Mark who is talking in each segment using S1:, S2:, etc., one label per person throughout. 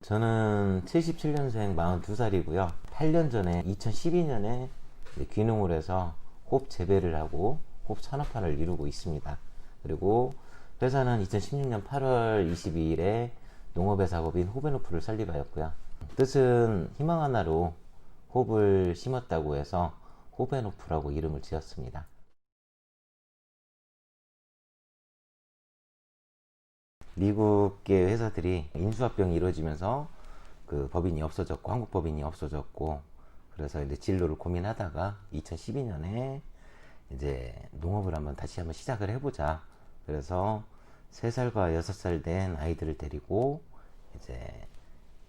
S1: 저는 77년생 42살이고요. 8년 전에 2012년에 귀농을 해서 호흡 재배를 하고 호흡 산업화를 이루고 있습니다. 그리고 회사는 2016년 8월 22일에 농업의 작업인 호벤오프를 설립하였고요. 뜻은 희망 하나로 호흡을 심었다고 해서 호벤오프라고 이름을 지었습니다. 미국계 회사들이 인수합병이 이루어지면서 그 법인이 없어졌고 한국 법인이 없어졌고, 그래서 이제 진로를 고민하다가 2012년에 이제 농업을 다시 한번 시작을 해보자. 그래서 3살과 6살 된 아이들을 데리고 이제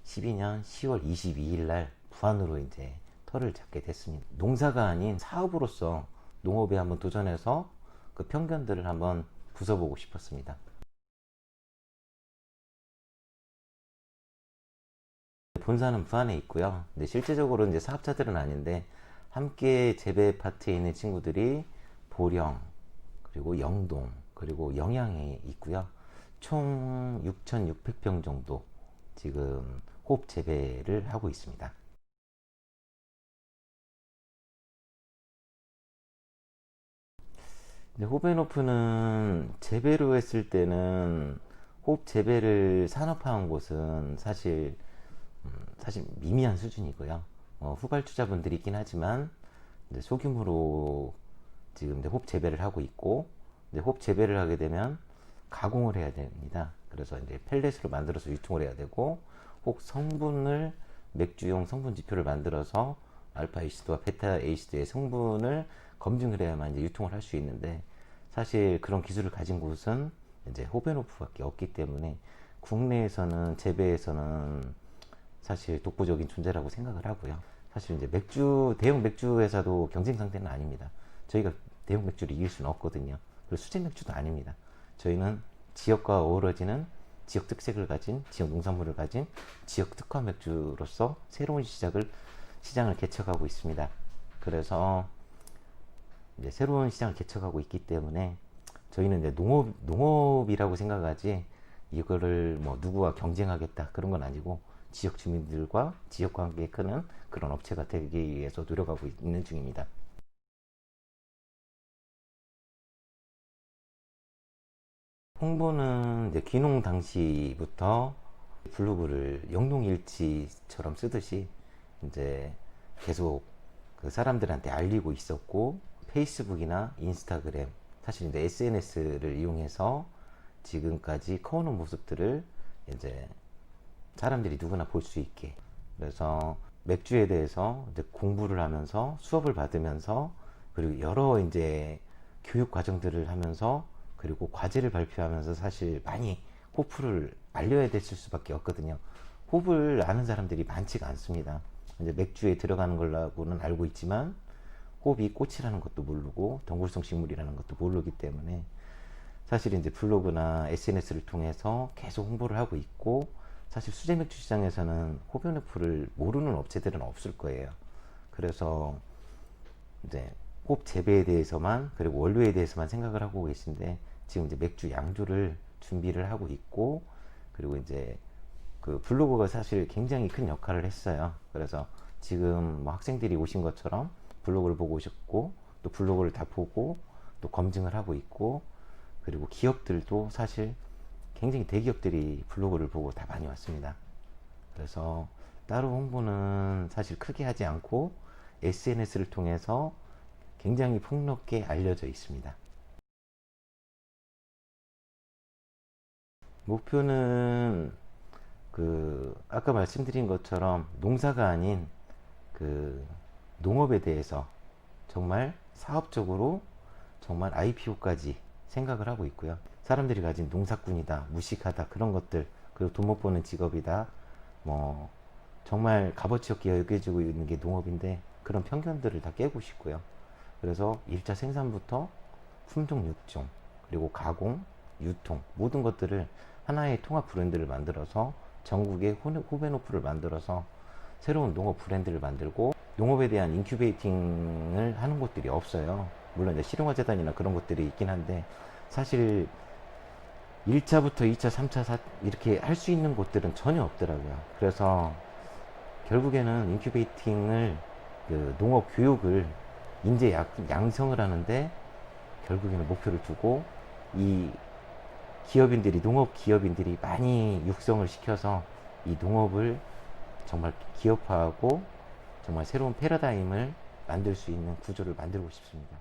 S1: 12년 10월 22일 날 부안으로 이제 터를 잡게 됐습니다. 농사가 아닌 사업으로서 농업에 한번 도전해서 그 편견들을 한번 부숴보고 싶었습니다. 본사는 부안에 있고요. 근데 실제적으로 이제 사업자들은 아닌데 함께 재배 파트에 있는 친구들이 보령, 그리고 영동, 그리고 영양에 있고요. 총 6,600평 정도 지금 호흡 재배를 하고 있습니다. 근데 호벤호프는 재배로 했을 때는 호흡 재배를 산업화한 곳은 사실 미미한 수준이고요. 후발주자분들이 있긴 하지만 이제 소규모로 지금 이제 호흡 재배를 하고 있고, 이제 호흡 재배를 하게 되면 가공을 해야 됩니다. 그래서 이제 펠렛으로 만들어서 유통을 해야 되고, 혹 성분을 맥주용 성분 지표를 만들어서 알파 에이시드와 베타 에이시드의 성분을 검증을 해야만 이제 유통을 할 수 있는데, 사실 그런 기술을 가진 곳은 이제 호벤호프밖에 없기 때문에 국내에서는 재배에서는 사실 독보적인 존재라고 생각을 하고요. 사실 이제 대형 맥주 회사도 경쟁 상대는 아닙니다. 저희가 대형 맥주를 이길 수는 없거든요. 그리고 수제 맥주도 아닙니다. 저희는 지역과 어우러지는 지역 특색을 가진, 지역 농산물을 가진 지역 특화 맥주로서 새로운 시장을 개척하고 있습니다. 그래서 이제 새로운 시장을 개척하고 있기 때문에 저희는 이제 농업이라고 생각하지, 이거를 뭐 누구와 경쟁하겠다 그런 건 아니고, 지역 주민들과 지역 관계에 크는 그런 업체가 되기 위해서 노력하고 있는 중입니다. 홍보는 이제 귀농 당시부터 블로그를 영농일치처럼 쓰듯이 이제 계속 그 사람들한테 알리고 있었고, 페이스북이나 인스타그램, 사실 이제 SNS를 이용해서 지금까지 커오는 모습들을 이제 사람들이 누구나 볼 수 있게, 그래서 맥주에 대해서 이제 공부를 하면서 수업을 받으면서, 그리고 여러 이제 교육 과정들을 하면서, 그리고 과제를 발표하면서 사실 많이 호프를 알려야 됐을 수밖에 없거든요. 호프를 아는 사람들이 많지가 않습니다. 이제 맥주에 들어가는 걸라고는 알고 있지만 호흡이 꽃이라는 것도 모르고 덩굴성 식물이라는 것도 모르기 때문에 사실 이제 블로그나 SNS를 통해서 계속 홍보를 하고 있고, 사실 수제 맥주 시장에서는 호변호프를 모르는 업체들은 없을 거예요. 그래서 이제 호흡 재배에 대해서만, 그리고 원료에 대해서만 생각을 하고 계신데, 지금 이제 맥주 양조를 준비를 하고 있고, 그리고 이제 그 블로그가 사실 굉장히 큰 역할을 했어요. 그래서 지금 뭐 학생들이 오신 것처럼 블로그를 보고 오셨고, 또 블로그를 다 보고 또 검증을 하고 있고, 그리고 기업들도 사실 굉장히 대기업들이 블로그를 보고 다 많이 왔습니다. 그래서 따로 홍보는 사실 크게 하지 않고 SNS를 통해서 굉장히 폭넓게 알려져 있습니다. 목표는 그 아까 말씀드린 것처럼 농사가 아닌 그 농업에 대해서 정말 사업적으로 정말 IPO까지 생각을 하고 있고요. 사람들이 가진 농사꾼이다, 무식하다, 그런 것들, 그리고 돈 못 버는 직업이다, 뭐 정말 값어치 없게 여겨지고 있는 게 농업인데, 그런 편견들을 다 깨고 싶고요. 그래서 1차 생산부터 품종 육종, 그리고 가공, 유통, 모든 것들을 하나의 통합 브랜드를 만들어서 전국에 호벤오프를 만들어서 새로운 농업 브랜드를 만들고, 농업에 대한 인큐베이팅을 하는 곳들이 없어요. 물론 이제 실용화 재단이나 그런 것들이 있긴 한데, 사실 1차부터 2차, 3차, 4 이렇게 할 수 있는 곳들은 전혀 없더라고요. 그래서 결국에는 인큐베이팅을 그 농업 교육을 인재 양성을 하는데 결국에는 목표를 두고 이 기업인들이 농업 기업인들이 많이 육성을 시켜서 이 농업을 정말 기업화하고 정말 새로운 패러다임을 만들 수 있는 구조를 만들고 싶습니다.